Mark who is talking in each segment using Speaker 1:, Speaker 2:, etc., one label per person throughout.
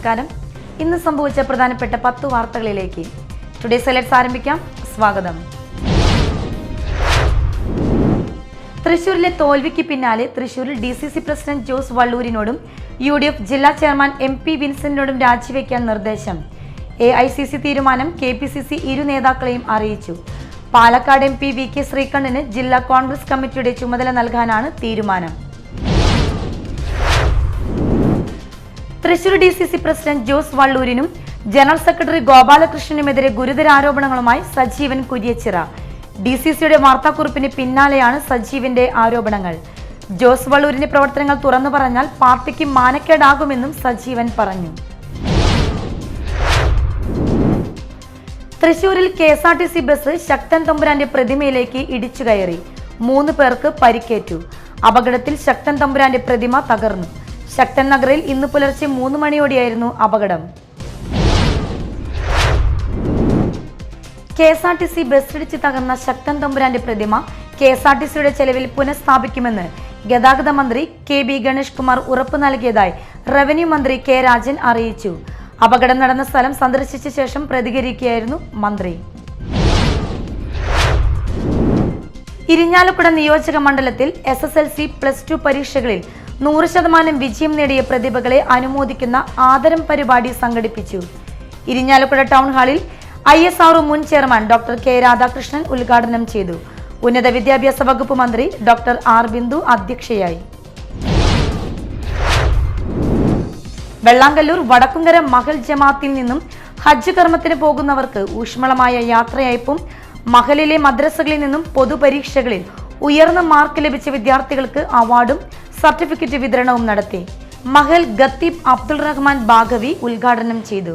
Speaker 1: നമസ്കാരം. ഇന്ന് സംഭവിച്ച പ്രധാനപ്പെട്ട 10 വാർത്തകളിലേക്ക് ടുഡേ ഹൈലൈറ്റ്സ് ആരംഭിക്കാം. സ്വാഗതം. തൃശൂരിലെ തോൽവിക്ക് പിന്നാലെ തൃശൂരിൽ DCC പ്രസിഡന്റ് ജോസ് വള്ളൂരിനോടും UDF ജില്ലാ ചെയർമാൻ MP വിൻസെന്റിനോടും രാജിവെക്കാൻ നിർദ്ദേശം. AICC തീരുമാനം KPCC ഇരു നേതാക്കളെയും അറിയിച്ചു. പാലക്കാട് MP VK ശ്രീകണ്ഠന് ജില്ലാ കോൺഗ്രസ് കമ്മിറ്റിയുടെ ചുമതല നൽകാനാണ് തീരുമാനം. തൃശൂർ DCC പ്രസിഡന്റ് ജോസ് വള്ളൂരിനും ജനറൽ സെക്രട്ടറി ഗോപാലകൃഷ്ണനുമെതിരെ ഗുരുതര ആരോപണങ്ങളുമായി സജീവൻ കുര്യച്ചിറ. DCCയുടെ വാർത്താക്കുറിപ്പിന് പിന്നാലെയാണ് സജീവന്റെ ആരോപണങ്ങൾ. ജോസ് വള്ളൂരിന്റെ പ്രവർത്തനങ്ങൾ തുറന്നു പറഞ്ഞാൽ പാർട്ടിക്ക് മാനക്കേടാകുമെന്നും സജീവൻ പറഞ്ഞു. തൃശൂരിൽ KSRTC ബസ് ശക്തൻ തമ്പുരാന്റെ പ്രതിമയിലേക്ക് ഇടിച്ചു കയറി. 3 പേർക്ക് പരിക്കേറ്റു. അപകടത്തിൽ ശക്തൻ തമ്പുരാന്റെ പ്രതിമ തകർന്നു. ശക്തൻ നഗറിൽ ഇന്ന് പുലർച്ചെ 3 മണിയോടെയായിരുന്നു അപകടം. KSRTC ബസ്സിടിച്ച് തകർന്ന ശക്തൻ തമ്പുരാന്റെ പ്രതിമ KSRTCയുടെ ചെലവിൽ പുനഃസ്ഥാപിക്കുമെന്ന് ഗതാഗത മന്ത്രി KB ഗണേഷ് കുമാർ ഉറപ്പു നൽകിയതായി റവന്യൂ മന്ത്രി K രാജൻ അറിയിച്ചു. അപകടം നടന്ന സ്ഥലം സന്ദർശിച്ച ശേഷം പ്രതികരിക്കുകയായിരുന്നു മന്ത്രി. ഇരിഞ്ഞാലക്കുട നിയോജക മണ്ഡലത്തിൽ SSLC +2 പരീക്ഷകളിൽ 100% വിജയം നേടിയ പ്രതിഭകളെ അനുമോദിക്കുന്ന ആദരം പരിപാടി സംഘടിപ്പിച്ചു. ഇരിഞ്ഞാലക്കുട ടൗൺ ഹാളിൽ ISRO മുൻ ചെയർമാൻ ഡോക്ടർ K രാധാകൃഷ്ണൻ ഉദ്ഘാടനം ചെയ്തു. ഉന്നത വിദ്യാഭ്യാസ വകുപ്പ് മന്ത്രി ഡോക്ടർ R ബിന്ദു അധ്യക്ഷയായി. വെള്ളാങ്കല്ലൂർ വടക്കുംകര മഹൽ ജമാഅത്തിൽ നിന്നും ഹജ്ജ് കർമ്മത്തിന് പോകുന്നവർക്ക് ഊഷ്മളമായ യാത്രയയപ്പും മഹലിലെ മദ്രസകളിൽ നിന്നും പൊതുപരീക്ഷകളിൽ ഉയർന്ന മാർക്ക് ലഭിച്ച വിദ്യാർത്ഥികൾക്ക് അവാർഡും സർട്ടിഫിക്കറ്റ് വിതരണവും നടത്തി. മഹൽ ഖത്തീബ് അബ്ദുൾ റഹ്മാൻ ബാഗവി ഉദ്ഘാടനം ചെയ്തു.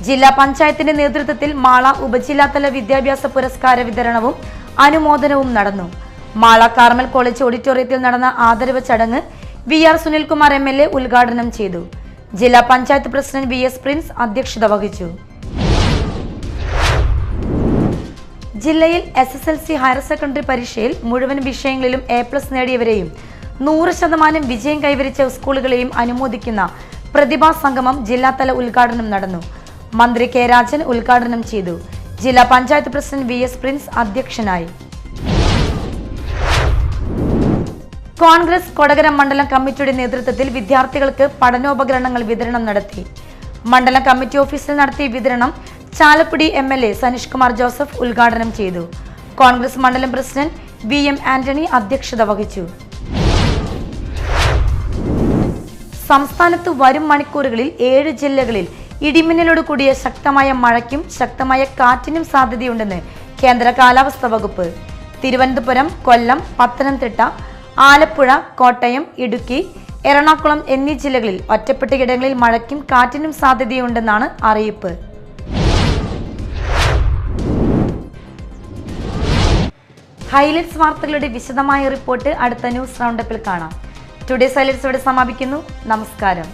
Speaker 1: ജില്ലാ പഞ്ചായത്തിന്റെ നേതൃത്വത്തിൽ മാള ഉപജില്ലാതല വിദ്യാഭ്യാസ പുരസ്കാര വിതരണവും അനുമോദനവും നടന്നു. മാള കാർമൽ കോളേജ് ഓഡിറ്റോറിയത്തിൽ നടന്ന ആദരവ് ചടങ്ങ് VR സുനിൽകുമാർ MLA ഉദ്ഘാടനം ചെയ്തു. ജില്ലാ പഞ്ചായത്ത് പ്രസിഡന്റ് VS പ്രിൻസ് അധ്യക്ഷത വഹിച്ചു. ജില്ലയിൽ SSLC ഹയർ സെക്കൻഡറി പരീക്ഷയിൽ മുഴുവൻ വിഷയങ്ങളിലും A+ നേടിയവരെയും 100% വിജയം കൈവരിച്ച സ്കൂളുകളെയും അനുമോദിക്കുന്ന പ്രതിഭാ സംഗമം ജില്ലാതല ഉദ്ഘാടനം നടന്നു. മന്ത്രി K രാജൻ ഉദ്ഘാടനം ചെയ്തു. ജില്ലാ പഞ്ചായത്ത് പ്രസിഡന്റ് VS പ്രിൻസ് അധ്യക്ഷനായി. കോൺഗ്രസ് കൊടകര മണ്ഡലം കമ്മിറ്റിയുടെ നേതൃത്വത്തിൽ വിദ്യാർത്ഥികൾക്ക് പഠനോപകരണങ്ങൾ വിതരണം നടത്തി. മണ്ഡലം കമ്മിറ്റി ഓഫീസിൽ നടത്തിയ വിതരണം ചാലക്കുടി MLA സനീഷ് കുമാർ ജോസഫ് ഉദ്ഘാടനം ചെയ്തു. കോൺഗ്രസ് മണ്ഡലം പ്രസിഡന്റ് VM ആന്റണി അധ്യക്ഷത വഹിച്ചു. സംസ്ഥാനത്ത് വരും മണിക്കൂറുകളിൽ 7 ജില്ലകളിൽ ഇടിമിന്നലോട് കൂടിയ ശക്തമായ മഴയ്ക്കും ശക്തമായ കാറ്റിനും സാധ്യതയുണ്ടെന്ന് കേന്ദ്ര കാലാവസ്ഥാ വകുപ്പ്. തിരുവനന്തപുരം, കൊല്ലം, പത്തനംതിട്ട, ആലപ്പുഴ, കോട്ടയം, ഇടുക്കി, എറണാകുളം എന്നീ ജില്ലകളിൽ ഒറ്റപ്പെട്ടയിടങ്ങളിൽ മഴയ്ക്കും കാറ്റിനും സാധ്യതയുണ്ടെന്നാണ് അറിയിപ്പ്. ഹൈലൈറ്റ്സ് വാർത്തകളുടെ വിശദമായ റിപ്പോർട്ട് അടുത്ത ന്യൂസ് റൗണ്ടപ്പിൽ കാണാം. ടുഡേ ഹൈലൈറ്റ്സ് ഇവിടെ സമാപിക്കുന്നു. നമസ്കാരം.